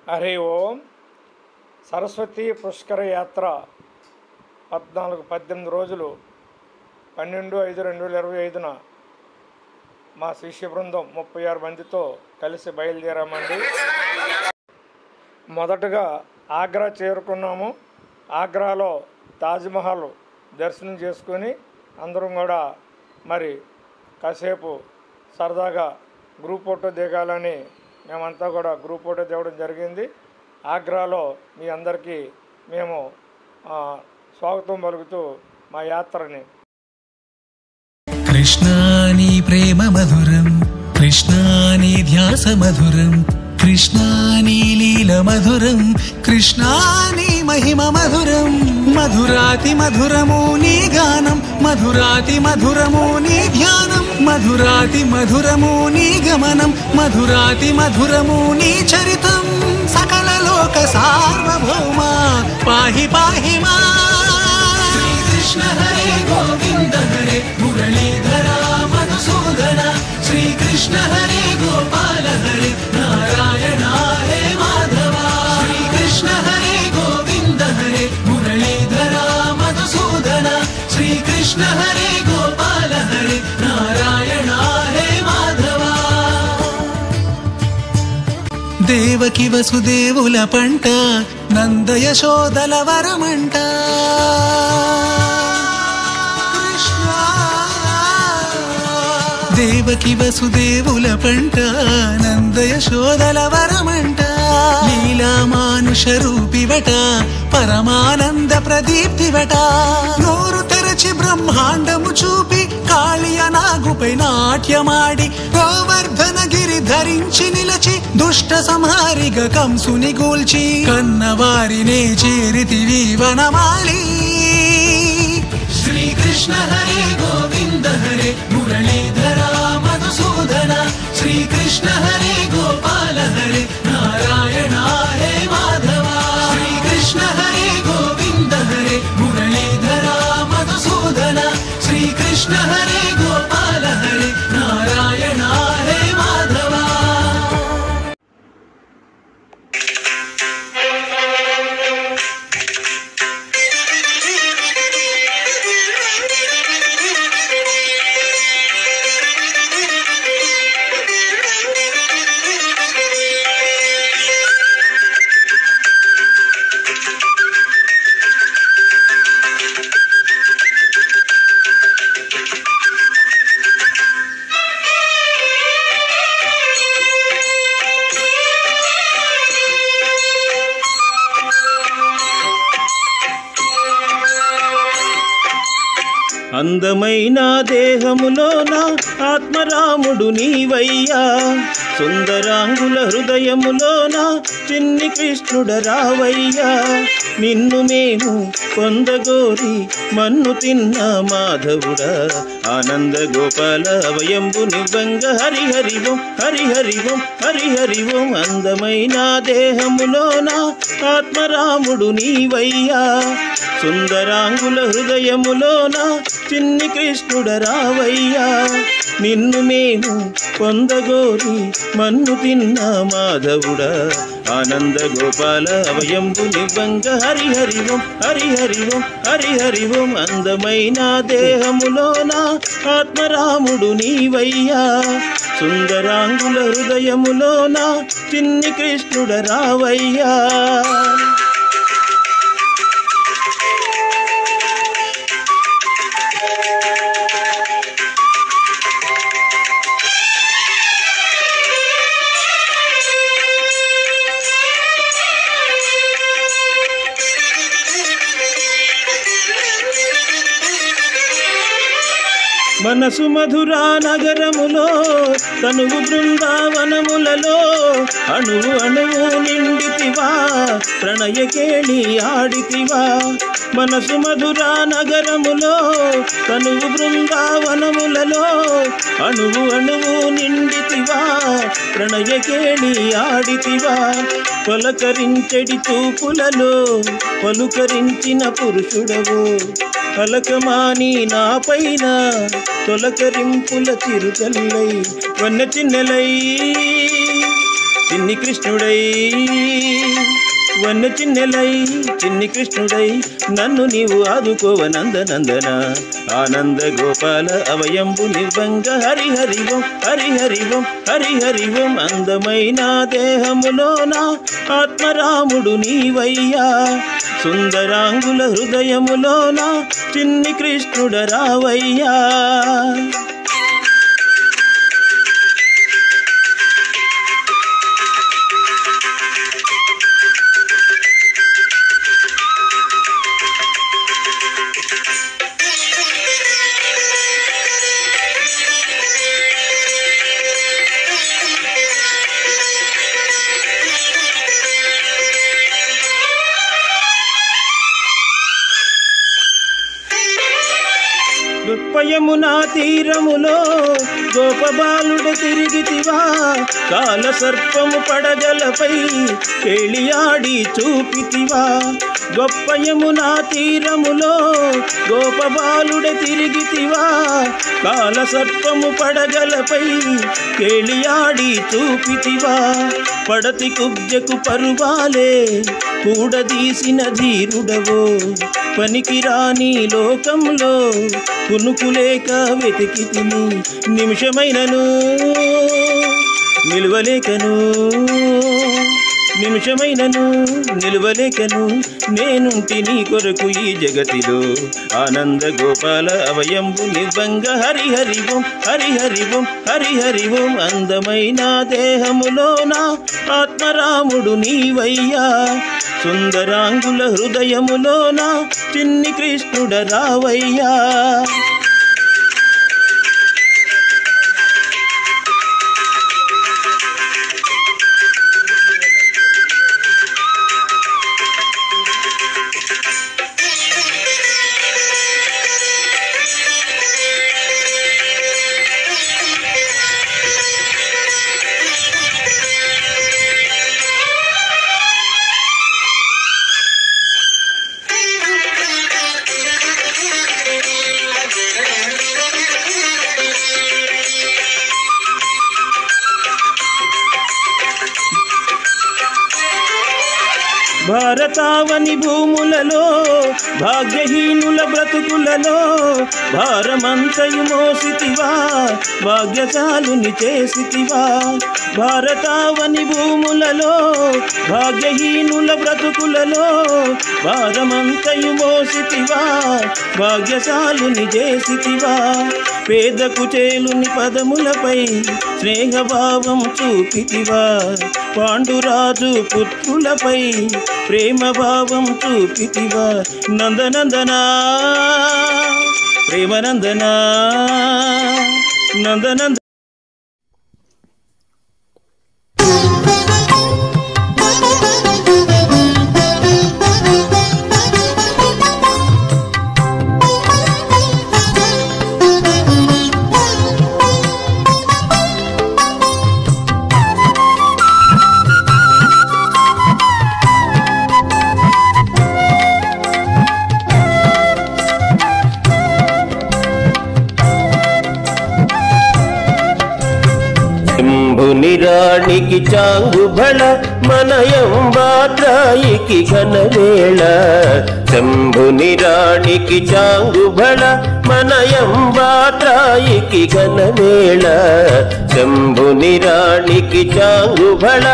హరి ఓం. సరస్వతి పుష్కర యాత్ర 18 రోజులు 12/5/2025న మా శిష్య బృందం 36 మందితో కలిసి బయలుదేరామండి. మొదటగా ఆగ్రా చేరుకున్నాము. ఆగ్రాలో తాజ్మహల్ దర్శనం చేసుకొని అందరం కూడా మరి కాసేపు సరదాగా గ్రూప్ ఫోటో దిగాలని మేమంతా కూడా గ్రూప్ ఫోటో దిగడం జరిగింది. ఆగ్రాలో మీ అందరికీ మేము స్వాగతం పలుకుతూ మా యాత్రని. కృష్ణాని ప్రేమ మధురం, కృష్ణాని ధ్యాస మధురం, కృష్ణాని లీల మధురం, కృష్ణాని మహిమ మధురం. మధురాతి మధురము నీ గానం, మధురాతి మధురము నీ ధ్యానం, మధురాతి మధురము నీ గమనం, మధురాతి మధురము నీ చరితం. సకల లోక సార్వభౌమ పాహి పాహి మా. శ్రీకృష్ణ హరే గోవింద హరే మురళీధర మధుసూదన, శ్రీకృష్ణ హరే గోపాల హరే నారాయణ హరే మాధవ. శ్రీకృష్ణ హరే గోవింద హరే మురళీధర మధుసూదన, శ్రీకృష్ణ హరే గోపాల హరే నారాయణ హరే మాధవ. దేవకి వసుదేవుల పంట, నంద యశోదల వరమంట. దేవకి వసుదేవుల పంట, నంద యశోదల వరమంట. లీలా మానుష రూపివట, పరమానంద ప్రదీప్తివట. నోరు తెరచి బ్రహ్మాండము చూపి కాళియ నాగుపై నాట్యమాడి, గోవర్ధన గిరి ధరించి నిలచి దుష్ట సంహారిగా కంసుని గూల్చి, కన్నవారినే చేరితివి వనమాలి. శ్రీకృష్ణ హరే గోవింద హరే మురళీధర మధుసూదన, శ్రీకృష్ణ హరే గోపాల హరే నారాయణ హరే మాధవ. శ్రీకృష్ణ హరే గోవింద హరే మురళీధర మధుసూదన, శ్రీకృష్ణ హరే గోపాల హరే నారాయణ హరే మాధవ. అందమైన దేహములోన ఆత్మరాముడు నీవయ్యా, సుందరాంగుల హృదయములోన చిన్ని కృష్ణుడ రావయ్యా. నిన్ను మేము పొందగోరి మన్ను తిన్న మాధవుడా, ఆనంద గోపాల వయంబు నివ్వంగ హరిహరివం హరిహరివం హరిహరివం. అందమైన దేహములోన ఆత్మరాముడు నీవయ్యా, సుందరాంగుల హృదయములోన చిన్ని కృష్ణుడ రావయ్యా. నిన్ను మేము పొందగోరి మన్ను తిన్న మాధవుడా, ఆనంద గోపాల అవయంబు నివ్వంగ హరిహరివం హరిహరివం హరిహరివం. అందమైన దేహములోన ఆత్మరాముడు నీవయ్యా, సుందరాంగుల హృదయములోన చిన్ని కృష్ణుడ రావయ్యా. మనసు మధురా నగరములో, తనువు బృందావనములలో, అణువు అణువు నిండితివా, ప్రణయ కేళి ఆడితివా. మనసు మధురా నగరములో, తనువు బృందావనములలో, అణువు అణువు నిండితివా, ప్రణయ కేళి ఆడితివా. పలకరించెడి చూపులలో పలుకరించిన పురుషుడవో, పలకమాని నా పైన తొలకరింపుల చిరుజల్లై వన్న చిన్నెలై చిన్ని కృష్ణుడై వన్న చిన్నెలై చిన్ని కృష్ణుడై నన్ను నీవు ఆదుకోవ నందనందన ఆనంద గోపాల అవయంబు నివ్వంగ హరి హరి ఓం హరి హరి ఓం హరి హరి ఓం అందమైన దేహములోన ఆత్మరాముడు నీవయ్యా సుందరాంగుల హృదయములోన చిన్ని కృష్ణుడ రావయ్యా యమునా తీరములో గోపబాలుడు తిరిగితివా కాల సర్పము పడగలపై కేళియాడి చూపితివా గొప్ప యమునా తీరములో గోపబాలుడు తిరిగితివా కాల సర్పము పడగలపై కేళియాడి చూపితివా పడతి కుబ్జకు పరువాలే కూడదీసిన ధీరుడవో పనికిరాని లోకంలో కునుకులేక వెతికితిని నిమిషమైనను నిలువలేకను నిమిషమైనను నిలువలేకను నేనుంటి నీ కొరకు ఈ జగతిలో ఆనంద గోపాల అవయంబు నివ్వంగ హరి హరి ఓం హరి హరి ఓం హరి హరి ఓం అందమైన దేహములోన ఆత్మరాముడు నీవయ్యా సుందరాంగుల హృదయములోన చిన్ని కృష్ణుడ రావయ్యా భారతావని భూములలో భాగ్యహీనుల బ్రతుకులలో భారమంతయు మోసితివా భాగ్యశాలుని చేసితివా భారతావని భూములలో భాగ్యహీనుల బ్రతుకులలో భారమంతయు మోసితివా భాగ్యశాలుని చేసితివా పేదకు చేలుని పదములపై స్నేహభావం చూపితివా పాండురాజు పుత్రులపై ప్రేమ భావం చూపితివా నందనందనా ప్రేమనందనా నందనంద నిరాణికి చాంగుబళ మనయంబాత్రాయికి ఘనవేళ శంభు నిరాణికి చాంగుబళ మనయంబాత్రాయికి ఘనవేళ శంభు నిరాణికి చాంగుబళ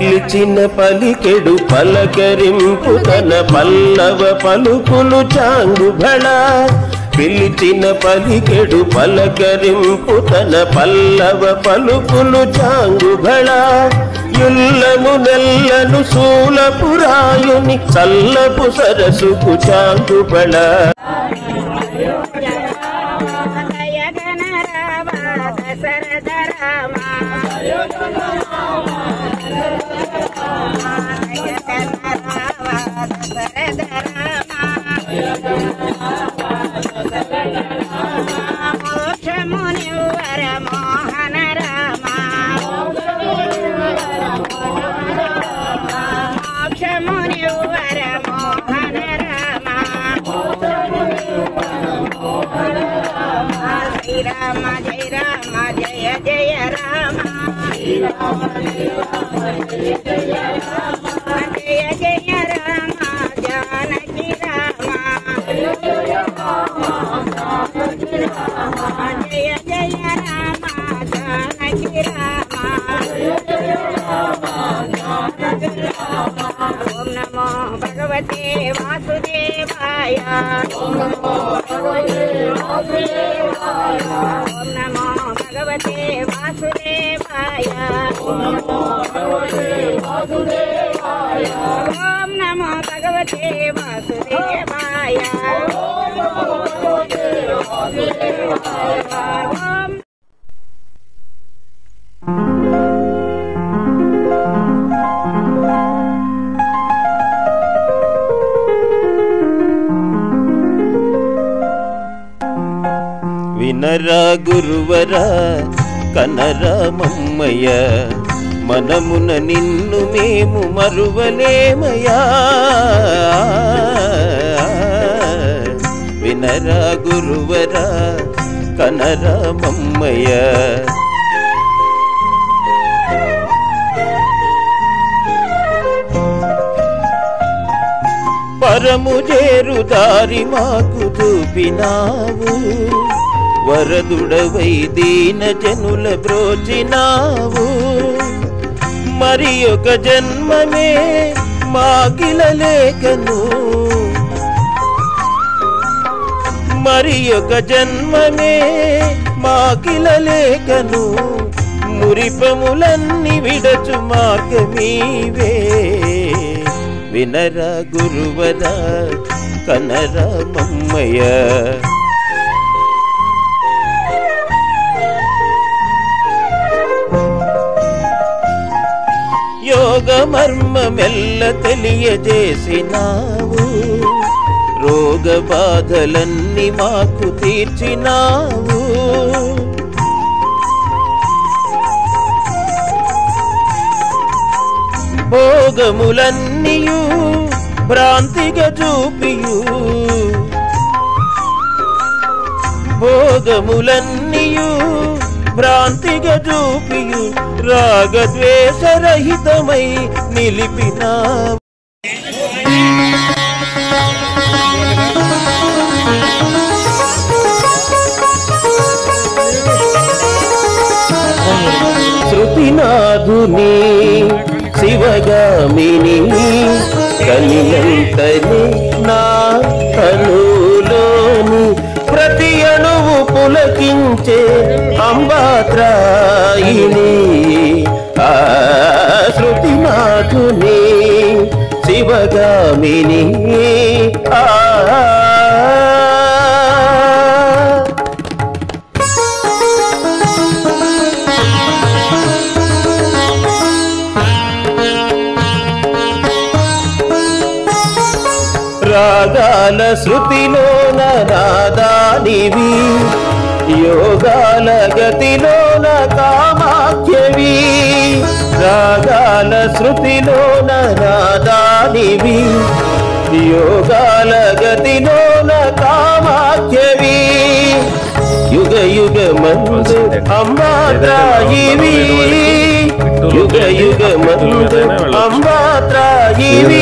పిలిచిన పలికెడు పలకరింపు తన పల్లవ పలుకులు చాంగుబళ పిలిచిన పలికెడు పలకరింపు తన పల్లవ పలుకులు చాంగుబళ యుల్లము నెల్లను శూలపురాయుని చల్లపు సరసుకు చాంగుబళ రామ జయ రామ జయ జయ రామ జయ జయ రామ జానకి రామ జయ జయ రామ జానకి రామ ఓం నమో భగవతే వాసుదేవాయ ఓం నమో భగవతే వాసుదేవాయ ఓం నమో భగవతే వాసుదేవాయ ఓం నమో భగవతే వాసుదేవాయ ఓం నమో భగవతే వాసుదేవాయ ఓం నమో భగవతే వాసుదేవాయ ఓం వినరా గురువరా కనరా మమ్మయ్య మనమున నిన్ను మేము మరువలేమయ్యా వినరా గురువరా కనరా మమ్మయ్య పరము చేరు దారి మాకు చూపినావు వరదుడవై దీన జనుల బ్రోచినావు మరి ఒక జన్మమే మాకిల లేఖను మరి ఒక జన్మమే మాకిల లేఖను మురిపములన్నీ విడచు మార్గమీవే వినరా గురువరా కనరా మమ్మయ్య యోగ మర్మమెల్ల తెలియజేసినావు రోగ బాధలన్నీ మాకు తీర్చినావు భోగములన్నీయు భ్రాంతిగా చూపియు భోగములన్నీయు భ్రాంతిగా చూపియు రాగద్వేషరహితమై నిలిపినా శృతినాథుని శివగామిని కలియంతని నా కనులోని ప్రతి అణువు పులకించే అంబాత్రాయిని శృతినాథుని శివగామిని రాగాల శృతిలోన నాదానివి యోగాల గతిలోన కామాఖ్యవి రాగాల శృతిలోన నాదానివి యోగాల గతిలోన కామాఖ్యవి యుగ యుగ మందు అంబాత్రాయివి యుగ యుగ మందు అంబాత్రాయివి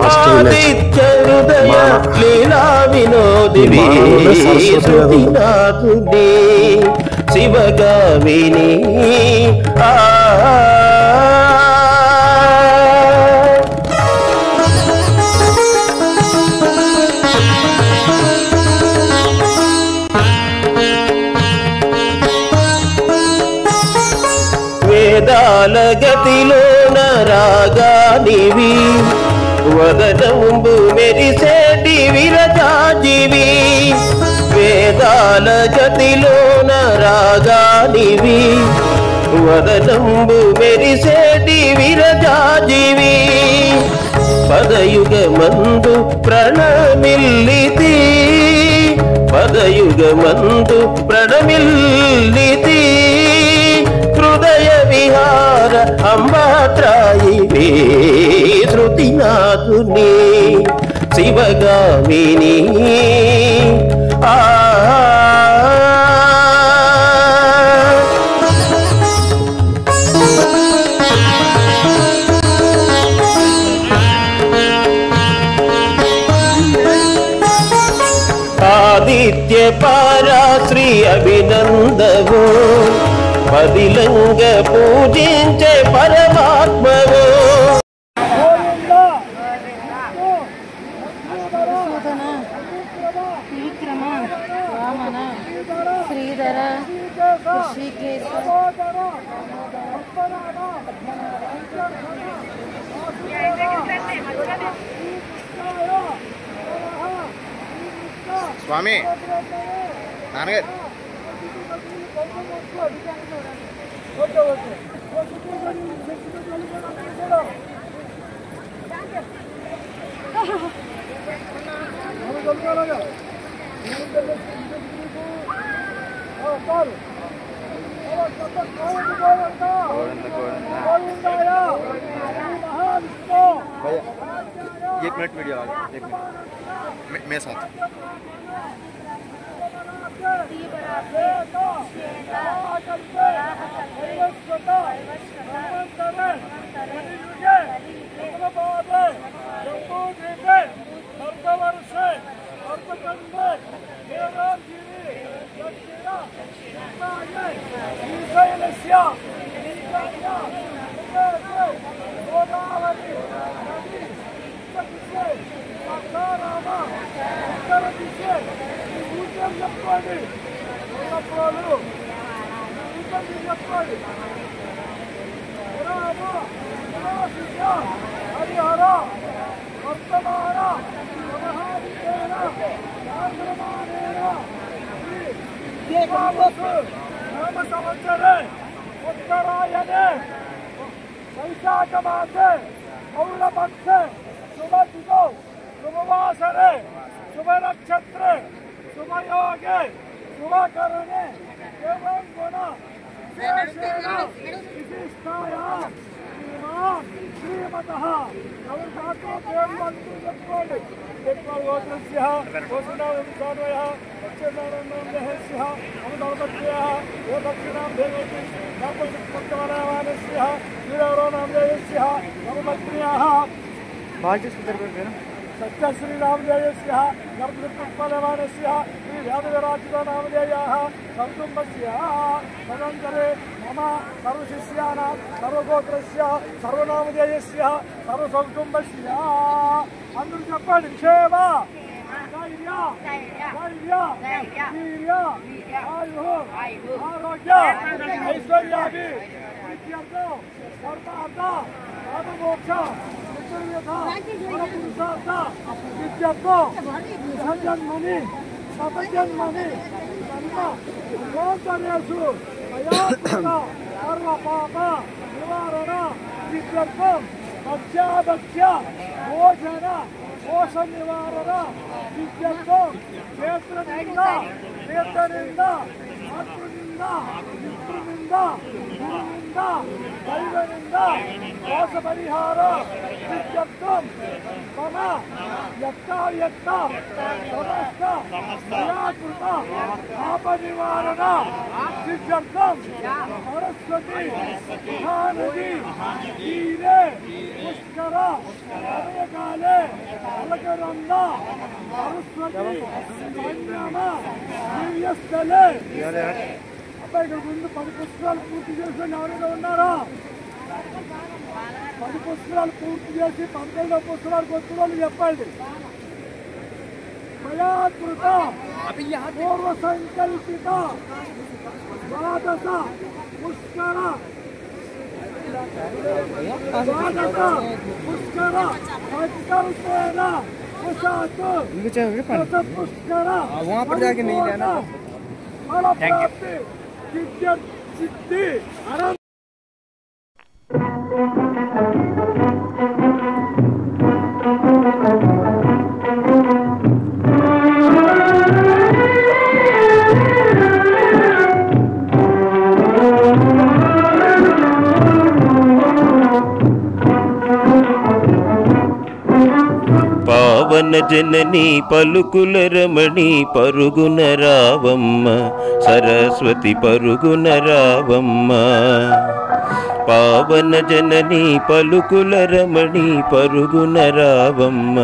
ఆదిత్య హృదయ లీలా వినోదివి శృతినాథుని శివగామిని వేదాల గతిలోన రాగానివి వదనంబు మెరిసేటి విరజాజివి వేదాల గతిలోన రాగానివి వదనంబు మెరిసేటి విరజాజివి పదయుగ మందు ప్రణమిల్లితి పదయుగ మందు ప్రణమిల్లితి హృదయ విహార అంబాత్రాయివే శృతినాథుని శివగామిని నిత్య పారాశ్రీ అభినందవు పదిలంగ పూజించే పరమాత్మవు విక్రమ వామన శ్రీధర ఋషికేశ స్వామి నాన్నగారు एक मिनट वीडियो आ गया, एक मिनट मैं साथ వైశాఖమాసే పౌర్ణపక్షే శుభదిగో శుభవాసరే శుభనక్షత్రే శుభయోగే శుభకరణే ఏవం గుణ విశేషేణ విశిష్టాయాం శ్రీమాన్ శ్రీమతః నవశాఖో పేర్మంటూ చెప్పుకోండి గోత్రస్య గోసునామయ అక్షరాణం దేహస్య అనుదర్భత్యః ఓ దక్షిణాం దేవతి నర్మశక్తవనామానస్య వీరవరోనాం దేవస్య నవమత్ర్యాః सत्यश्री नामधेयस्य गर्भपुष्पलवानस्य श्री व्याधविराजितो नामधेयः सर्वकुम्भस्य तदन्तरे मम सर्वशिष्याणां सर्वगोत्रस्य सर्वनामधेयस्य सर्वसकुटुम्बस्य అందరూ చెప్పండి క్షేమ ధైర్య వీర్య ఆయు ఆరోగ్య ఐశ్వర్యాది విద్యార్థం సర్వార్థ ఆత్మమోక్ష జన్మని సతజన్మని గోచరేషు సర్వ పాప నివారణ విద్యర్థం భక్ష్యాభక్ష్య భోజన పోష నివారణ విద్యర్థం క్షేత్రనింద తీర్థనింద మాతృనింద మిత్రునింద గురునింద దైవనింద దోష పరిహార విద్యర్థం మమ యత్త సమస్త దయాకృత పాప నివారణ విద్యర్థం సరస్వతి మహానది తీరే పుష్కర సమయకాలే అలకరంద సరస్వతి సంయమ దివ్యస్థలే అబ్బాయి ఇక్కడ ముందు 10 పుస్తకాలు పూర్తి చేసి ఎవరైనా ఉన్నారా 10 పుస్తకాలు పూర్తి చేసి 11వ పుస్తకాలకు వచ్చిన వాళ్ళు చెప్పండి మయాకృత పూర్వ సంకల్పిత ద్వాదశ పుష్కర संकल्पेन पुष्कर वहाँ पर जाके नहीं लेना सिद्धि आनंद పావన జనని పలుకుల రమణి పరుగున రావమ్మ సరస్వతి పరుగున రావమ్మ పావన జనని పలుకుల రమణి పరుగున రావమ్మ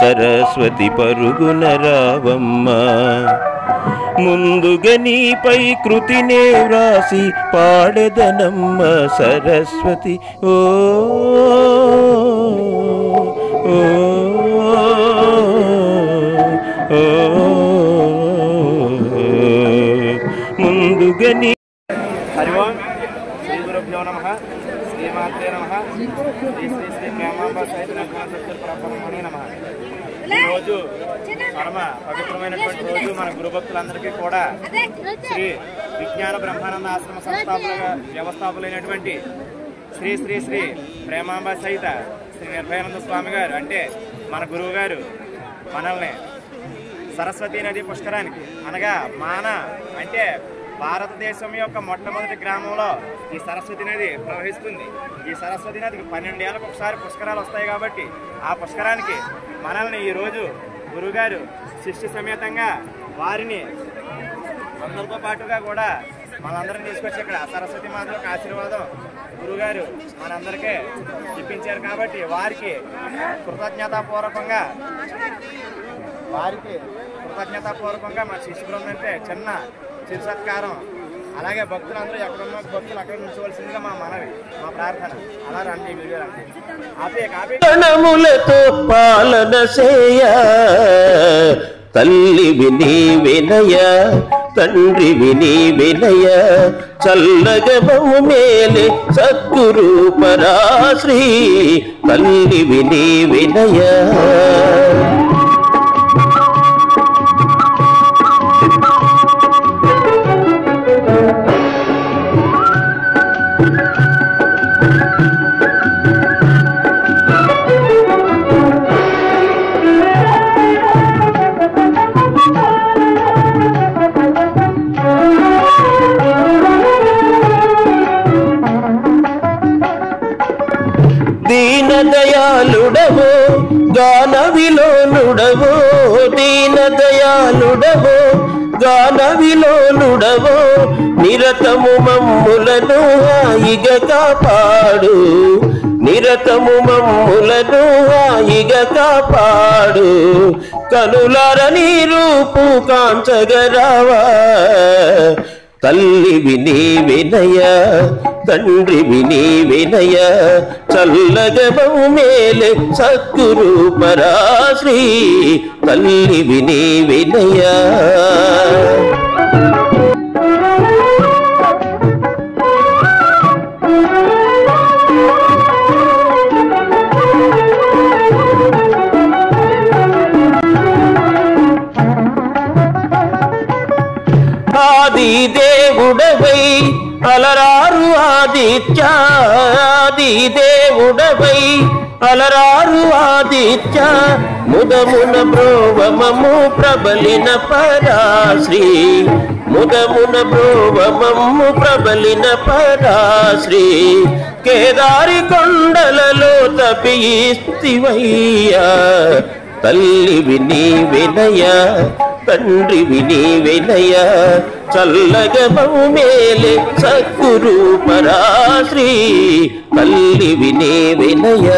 సరస్వతి పరుగున రావమ్మ ముందుగా నీపై కృతినే వ్రాసి పాడెదనమ్మ సరస్వతి. ఓ ఓ ఓ ముందుగా నీ హరి ఓం శ్రీ గురుభ్యో నమః శ్రీమాత్రే నమః శ్రీ శ్రీ శ్రీ ప్రేమాంబ సహిత సత్యపరబ్రహ్మణే నమః. ఈరోజు పరమ పవిత్రమైనటువంటి రోజు మన గురు భక్తులందరికీ కూడా శ్రీ విజ్ఞాన బ్రహ్మానంద ఆశ్రమ వ్యవస్థాపకులైనటువంటి శ్రీ శ్రీ శ్రీ ప్రేమాంబ సహిత శ్రీ నిర్భయానంద స్వామి గారు అంటే మన గురువు గారు మనల్ని సరస్వతీ నది పుష్కరానికి అనగా అంటే భారతదేశం యొక్క మొట్టమొదటి గ్రామంలో ఈ సరస్వతి నది ప్రవహిస్తుంది. ఈ సరస్వతి నదికి 12 ఏళ్ళకు ఒకసారి పుష్కరాలు వస్తాయి కాబట్టి ఆ పుష్కరానికి మనల్ని ఈరోజు గురువుగారు శిష్య సమేతంగా వారిని అందరితో పాటుగా కూడా మనందరిని తీసుకొచ్చి ఇక్కడ సరస్వతి మాత యొక్క ఆశీర్వాదం గురువుగారు మనందరికీ ఇప్పించారు కాబట్టి వారికి కృతజ్ఞతాపూర్వకంగా మా శిష్య బృందం అంటే చిన్న సత్కారం. అలాగే భక్తులందరూ ఎక్కడున్న భక్తులు అక్కడ ఉంచవలసిందిగా మా మనవి, మా ప్రార్థన. అలా రండి వీడియో గణములతో పాలన చేయ తల్లి విని వినయ తండ్రి విని వినయ చల్లగమము మేలే సద్గురు పరాశ్రీ తల్లి విని వినయ. దీనదయాళుడవో గాన విలోలుడవో దీనదయాళుడవో గాన విలోలుడవో నిరతము మమ్ములను హాయిగా కాపాడు నిరతము మమ్ములను హాయిగా కాపాడు కనులార నీ రూపు కాంచగరావా తల్లి విని వినయ తండ్రి విని వినయ చల్లగమము మేలే సద్గురు పరాశ్రీ తల్లి విని వినయ. ఆది దేవుడవై అలరారు ఆదిత్య ఆది దేవుడవై అలరారు ఆదిత్య ముదమున బ్రోవమము ప్రబలిన పరాశ్రీ ముదమున బ్రోవమము ప్రబలిన పరాశ్రీ కేదారి కొండలలో తపియిస్తివయ్యా తల్లి విని వినయ తండ్రి విని వినయ చల్లగమము మేలే సద్గురు పరాశ్రీ తల్లి విని వినయ.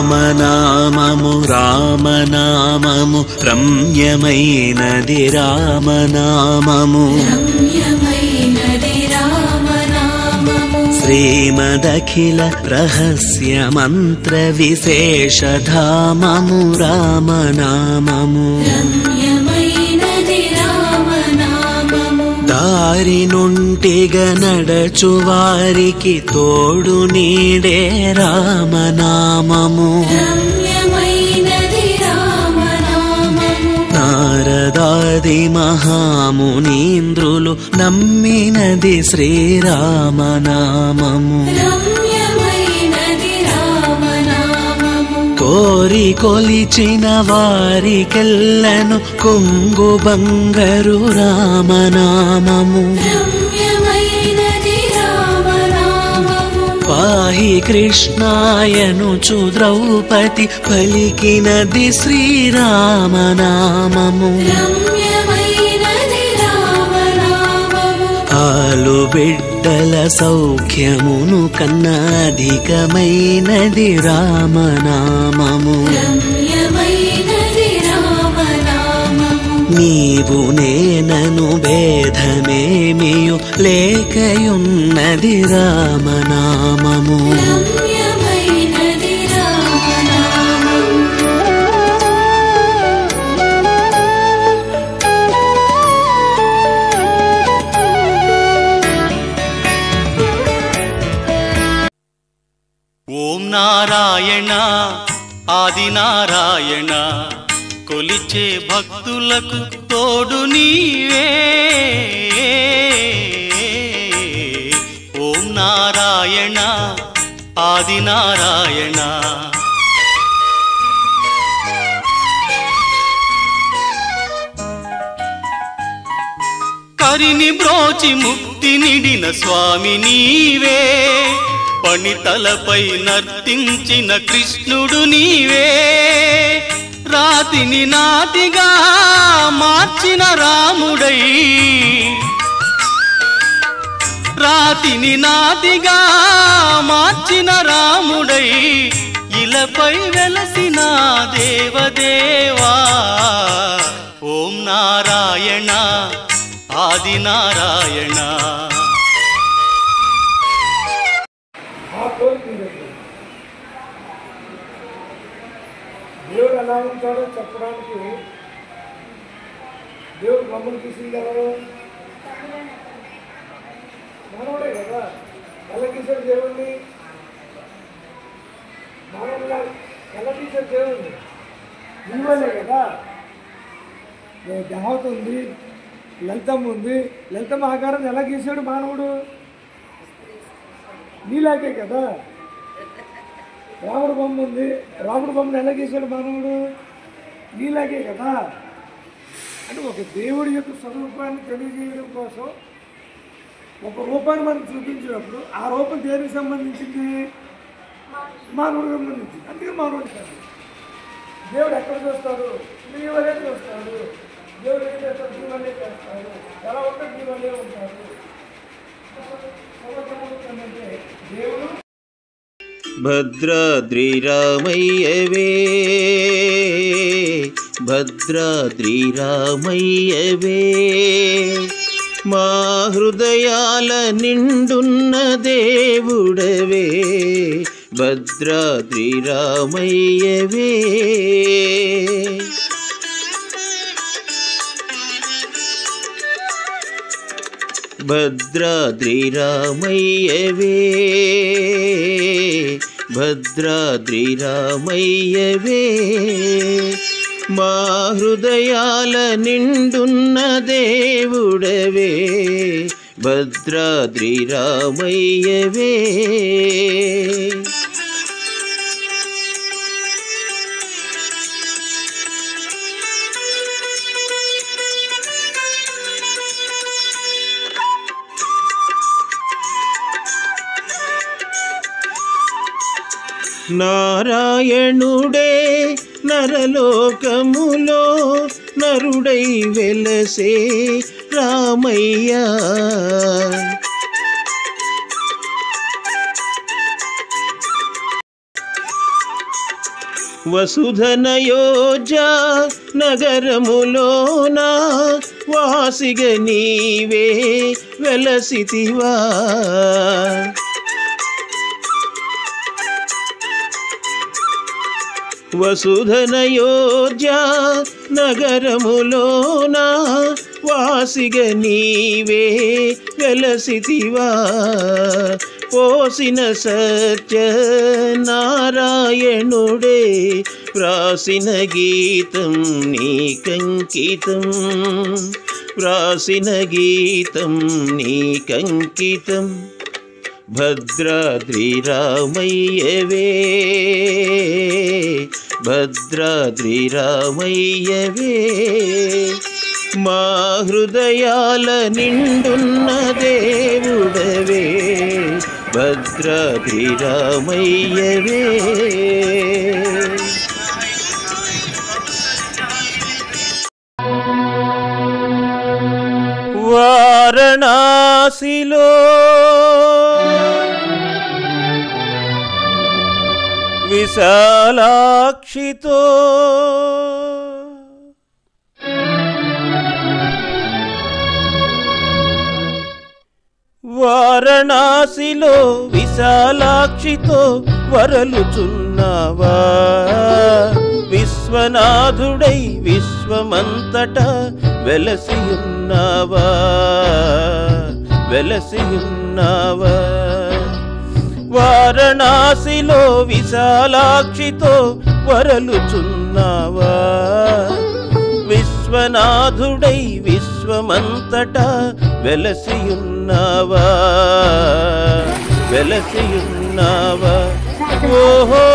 రామనామము రామనామము రమ్యమైనది రామనామము శ్రీమదఖిల రహస్య మంత్ర విశేషధామము రామనామము దారి నుంటిగా నడచు వారికి తోడు నీడే రామనామము నారదాది మహామునీంద్రులు నమ్మినది శ్రీరామనామము కోరి కొలిచిన వారికెల్లను కొంగు బంగారు రామనామము పాహి కృష్ణాయనుచు ద్రౌపది పలికినది శ్రీరామనామము. ఆలు బిడ్డల సౌఖ్యమును కన్నా అధికమైనది రామనామము. నీవు నేనను భేదమేమియు లేకయున్నది రామనామము. ఓం నారాయణ ఆది నారాయణ కొలిచే భక్తులకు తోడు నీవే. ఓం నారాయణ ఆది నారాయణ కరిని బ్రోచి ముక్తి నిడిన స్వామి నీవే. పణితలపై నర్తించిన కృష్ణుడు నీవే. రాతిని నాటిగా మార్చిన రాముడై, రాతిని నాటిగా మార్చిన రాముడై ఇలపై వెలసిన దేవదేవా. ఓం నారాయణ ఆది నారాయణ. దేవుడు ఎలా ఉంటాడో చెప్పడానికి దేవుడు బొమ్మలు తీసింది ఎవరు? మానవుడే కదా. ఎలా తీశాడు దేవుణ్ణి? మానవుడుగా ఎలా తీశాడు దేవుణ్ణి? నీవలే కదా. దేవత ఉంది, లలితమ్మ ఉంది. లలితమ్మ ఆకారం ఎలా గీశాడు మానవుడు? నీలాగే కదా. రాముడు బొమ్మ ఉంది, రాముడు బొమ్మను ఎలా గీశాడు మానవుడు? నీలాగే కదా. అంటే ఒక దేవుడి యొక్క స్వరూపాన్ని తెలియజేయడం కోసం ఒక రూపాన్ని మనం చూపించినప్పుడు ఆ రూపం దేనికి సంబంధించింది? మానవుడికి సంబంధించింది. అందుకే మానవుడు కాదు. దేవుడు ఎక్కడ చూస్తాడు? నీ వల్లే చూస్తాడు. దేవుడు ఏం చేస్తాడు? నీ వల్లే చేస్తాడు. ఎలా ఉంటాడు? నీ వల్లే ఉంటాడు. అంటే దేవుడు భద్రాద్రి రామయ్యవే, భద్రాద్రి రామయ్యవే, మా హృదయాల నిండున్న దేవుడవే, భద్రాద్రి రామయ్యవే. భద్రాద్రి రామయ్యవే, భద్రాద్రి రామయ్యవే, మా హృదయాల నిండున్న దేవుడవే, భద్రాద్రి రామయ్యవే. నారాయణుడే నరలోకములో నరుడై వెలసే రామయ్య, వసుధనయోజ నగరములోన వాసిగ నీవే వెలసితివా, వసుధనయోజ నగరములోన వాసిగ నీవే వెలసితివా, పోసిన సత్య నారాయణుడే వ్రాసిన గీతం నీకంకితం, వ్రాసిన గీతం నీకంకితం. భద్రాద్రి రామయ్యవే, భద్రాద్రి రామయ్యవే, మా హృదయాల నిండున్న దేవుడవే, భద్రాద్రిరామయ్యవే వారణాసిలో విశాలాక్షితో వారణాసిలో విశాలాక్షితో వరలుచున్నావా విశ్వనాథుడై విశ్వమంతటా వెలసియున్నావా వెలసియున్నావా వారణాసిలో విశాలాక్షితో వరలుచున్నావా విశ్వనాథుడై విశ్వమంతటా వెలసియున్నావా వెలసియున్నావా ఓహో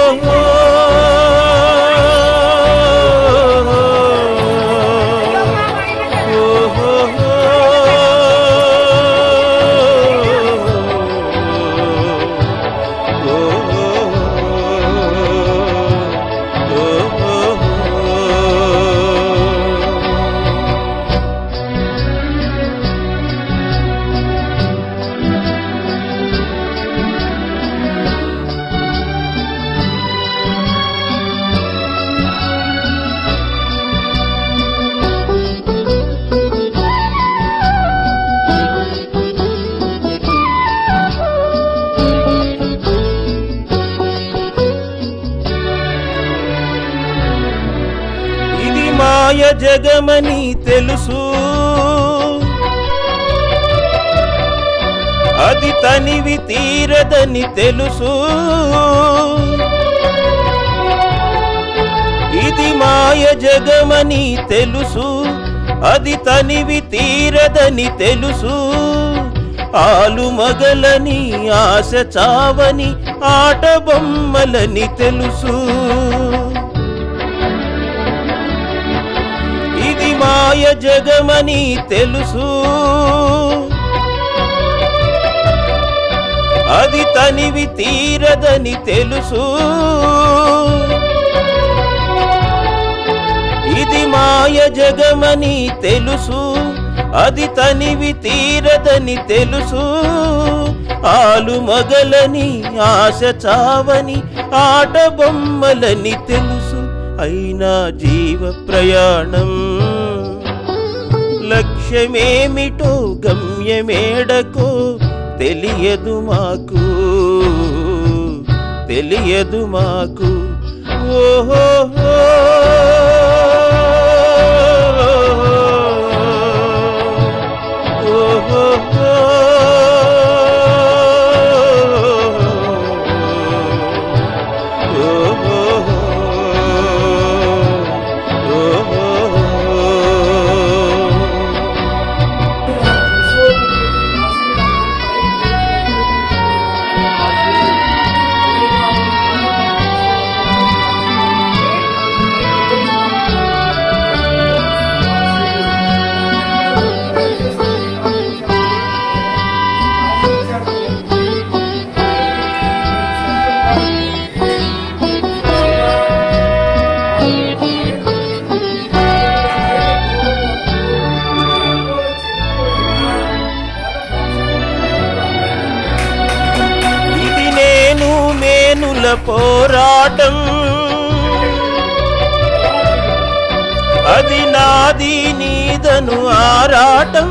మాయ జగమని తెలుసు అది తనివి తీరదని తెలుసు ఇది మాయ జగమని తెలుసు అది తనివి తీరదని తెలుసు ఆలు మగలని ఆశ చావని ఆట బొమ్మలని తెలుసు ఇది మాయ జగమని తెలుసు అది తనివి తీరదని తెలుసు ఇది మాయ జగమని తెలుసు అది తనివి తీరదని తెలుసు ఆలు మగలని ఆశ చావని ఆట బొమ్మలని తెలుసు అయినా జీవ ప్రయాణం లక్ష్యమేమిటో గమ్యమేడకో తెలియదు మాకు తెలియదు మాకు ఓహో పోరాటం అది నాది నీదను ఆరాటం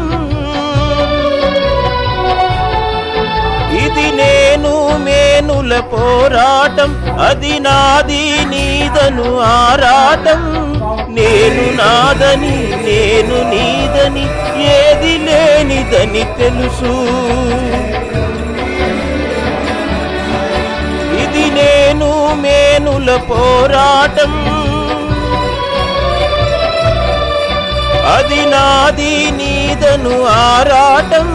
ఇది నేను మేనుల పోరాటం అది నాది నీదను ఆరాటం నేను నాదని నేను నీదని ఏది లేనిదని తెలుసు నేను మేనుల పోరాటం అది నాది నీదను ఆరాటం